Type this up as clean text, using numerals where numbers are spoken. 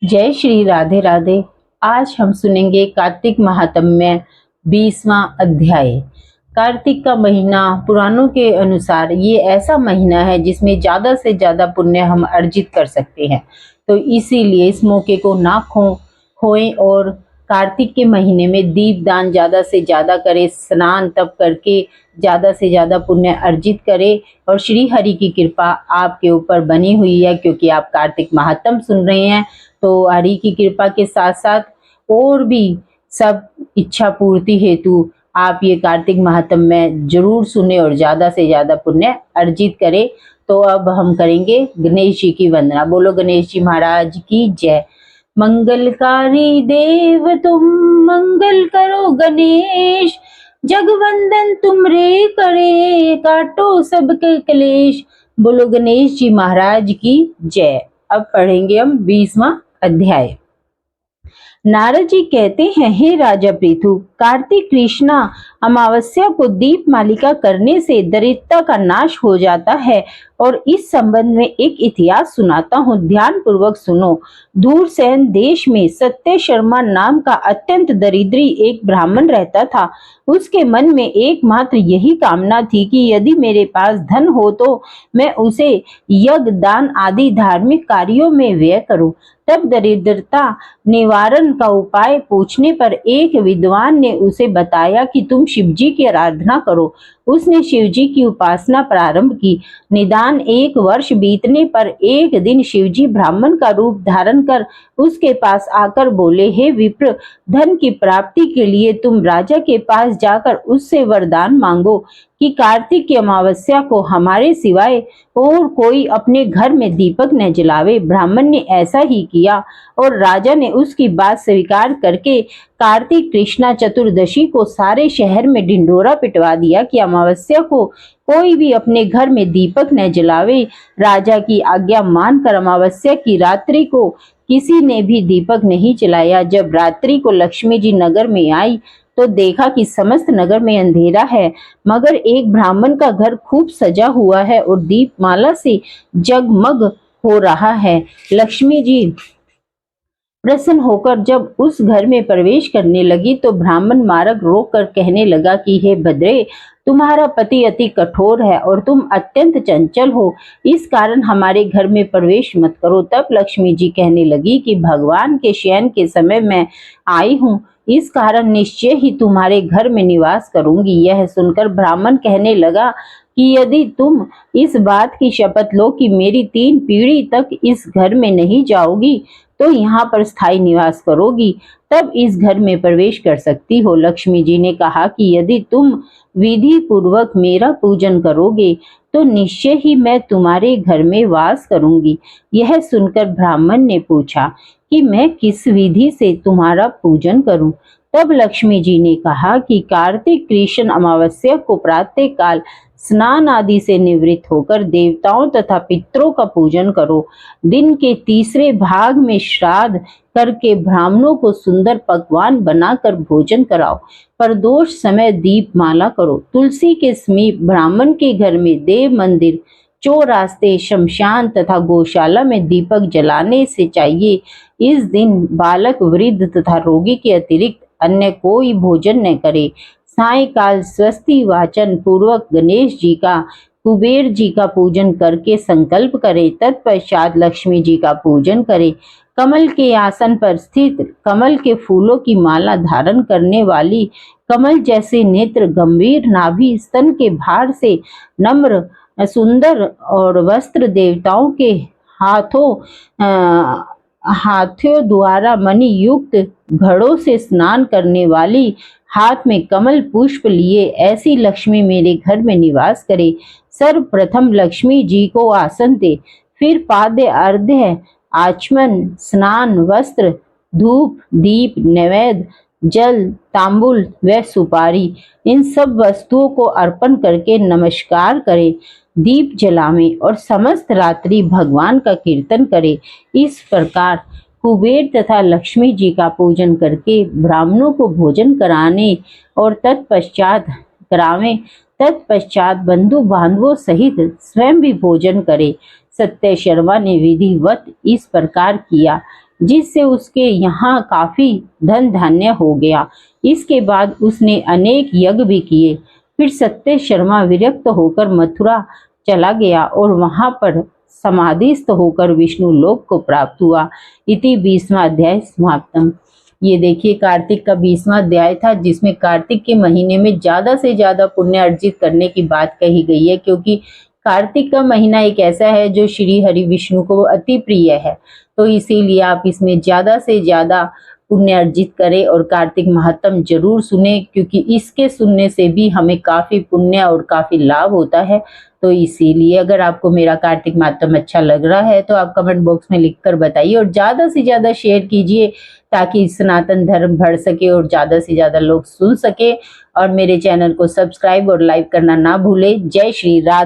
जय श्री राधे राधे। आज हम सुनेंगे कार्तिक महात्म्य 20वां अध्याय। कार्तिक का महीना पुराणों के अनुसार ये ऐसा महीना है जिसमें ज्यादा से ज्यादा पुण्य हम अर्जित कर सकते हैं। तो इसीलिए इस मौके को ना खोएं और कार्तिक के महीने में दीप दान ज्यादा से ज्यादा करें, स्नान तप करके ज्यादा से ज्यादा पुण्य अर्जित करें। और श्री हरि की कृपा आपके ऊपर बनी हुई है, क्योंकि आप कार्तिक महात्म सुन रहे हैं। तो हरि की कृपा के साथ साथ और भी सब इच्छा पूर्ति हेतु आप ये कार्तिक महात्म में जरूर सुने और ज्यादा से ज्यादा पुण्य अर्जित करें। तो अब हम करेंगे गणेश जी की वंदना। बोलो गणेश जी महाराज की जय। मंगलकारी देव तुम मंगल करो गणेश, जगवंदन तुमरे करे काटो सबके क्लेश। बोलो गणेश जी महाराज की जय। अब पढ़ेंगे हम 20वां अध्याय। नारद जी कहते हैं, हे राजा पृथु, कार्तिक कृष्णा अमावस्या को दीप मालिका करने से दरिद्रता का नाश हो जाता है। और इस संबंध में एक इतिहास सुनाता हूँ, ध्यान पूर्वक सुनो। धूरसेन देश में सत्य शर्मा नाम का अत्यंत दरिद्री एक ब्राह्मण रहता था। उसके मन में एकमात्र यही कामना थी कि यदि मेरे पास धन हो तो मैं उसे यज्ञ दान आदि धार्मिक कार्यों में व्यय करूं। तब दरिद्रता निवारण का उपाय पूछने पर एक विद्वान ने उसे बताया कि तुम शिवजी की आराधना करो। उसने शिवजी की उपासना प्रारंभ की। निदान 1 वर्ष बीतने पर एक दिन शिवजी ब्राह्मण का रूप धारण कर उसके पास आकर बोले, हे विप्र, धन की प्राप्ति के लिए तुम राजा के पास जाकर उससे वरदान मांगो कि कार्तिक की अमावस्या को हमारे सिवाय और कोई अपने घर में दीपक न जलावे। ब्राह्मण ने ऐसा ही किया और राजा ने उसकी बात स्वीकार करके कार्तिक कृष्णा चतुर्दशी को सारे शहर में ढिंढोरा पिटवा दिया कि अमावस्या को कोई भी अपने घर में दीपक न जलावे। राजा की आज्ञा मानकर अमावस्या की रात्रि को किसी ने भी दीपक नहीं जलाया। जब रात्रि को लक्ष्मी जी नगर में आई तो देखा कि समस्त नगर में अंधेरा है, मगर एक ब्राह्मण का घर खूब सजा हुआ है और दीपमाला से जगमग हो रहा है। लक्ष्मी जी प्रसन्न होकर जब उस घर में प्रवेश करने लगी तो ब्राह्मण मार्ग रोक कर कहने लगा कि हे भद्रे, तुम्हारा पति अति कठोर है और तुम अत्यंत चंचल हो, इस कारण हमारे घर में प्रवेश मत करो। तब लक्ष्मी जी कहने लगी कि भगवान के शयन के समय मैं आई हूँ, इस कारण निश्चय ही तुम्हारे घर में निवास करूंगी। यह सुनकर ब्राह्मण कहने लगा कि यदि तुम इस बात की शपथ लो कि मेरी 3 पीढ़ी तक इस घर में नहीं जाओगी तो यहाँ पर स्थायी निवास करोगी, तब इस घर में प्रवेश कर सकती हो। लक्ष्मी जी ने कहा कि यदि तुम विधि पूर्वक मेरा पूजन करोगे तो निश्चय ही मैं तुम्हारे घर में वास करूंगी। यह सुनकर ब्राह्मण ने पूछा कि मैं किस विधि से तुम्हारा पूजन करूं। तब लक्ष्मी जी ने कहा कि कार्तिक कृष्ण अमावस्या को प्रातः काल स्नान आदि से निवृत्त होकर देवताओं तथा पितरों का पूजन करो। दिन के तीसरे भाग में श्राद्ध करके ब्राह्मणों को सुंदर पकवान बनाकर भोजन कराओ। प्रदोष समय दीपमाला करो। तुलसी के समीप ब्राह्मण के घर में देव मंदिर, चौरास्ते, शमशान तथा गौशाला में दीपक जलाने से चाहिए। इस दिन बालक, वृद्ध तथा रोगी के अतिरिक्त अन्य कोई भोजन न करे। सायकाल स्वस्ति वाचन पूर्वक गणेश जी का, कुबेर जी का पूजन करके संकल्प करें। तत्पश्चात लक्ष्मी जी का पूजन करें। कमल के आसन पर स्थित, कमल के फूलों की माला धारण करने वाली, कमल जैसे नेत्र, गंभीर नाभि, स्तन के भार से नम्र सुंदर और वस्त्र, देवताओं के हाथों द्वारा मणि युक्त घड़ों से स्नान करने वाली, हाथ में कमल पुष्प लिए ऐसी लक्ष्मी मेरे घर में निवास करे। सर्वप्रथम लक्ष्मी जी को आसन दे, फिर पाद्य, अर्घ्य, आचमन, स्नान, वस्त्र, धूप, दीप, नैवेद्य, जल, तांबुल व सुपारी, इन सब वस्तुओं को अर्पण करके नमस्कार करें, दीप जलावें और समस्त रात्रि भगवान का कीर्तन करें। इस प्रकार कुबेर तथा लक्ष्मी जी का पूजन करके ब्राह्मणों को भोजन कराने और तत्पश्चात बंधु बांधवों सहित स्वयं भी भोजन करे। सत्य शर्मा ने विधिवत इस प्रकार किया। जिससे उसके यहाँ काफी धन धान्य हो गया। इसके बाद उसने अनेक यज्ञ भी किए। फिर सत्य शर्मा विरक्त होकर मथुरा चला गया और वहां पर समाधिस्थ होकर विष्णु लोक को प्राप्त हुआ। इति 20वां अध्याय समाप्तम। ये देखिए कार्तिक का 20वां अध्याय था, जिसमें कार्तिक के महीने में ज्यादा से ज्यादा पुण्य अर्जित करने की बात कही गई है, क्योंकि कार्तिक का महीना एक ऐसा है जो श्री हरि विष्णु को अति प्रिय है। तो इसीलिए आप इसमें ज्यादा से ज्यादा पुण्य अर्जित करें और कार्तिक महात्म जरूर सुने, क्योंकि इसके सुनने से भी हमें काफी पुण्य और काफी लाभ होता है। तो इसीलिए अगर आपको मेरा कार्तिक महात्म अच्छा लग रहा है तो आप कमेंट बॉक्स में लिखकर बताइए और ज्यादा से ज्यादा शेयर कीजिए, ताकि सनातन धर्म बढ़ सके और ज्यादा से ज्यादा लोग सुन सके। और मेरे चैनल को सब्सक्राइब और लाइक करना ना भूले। जय श्री राधे।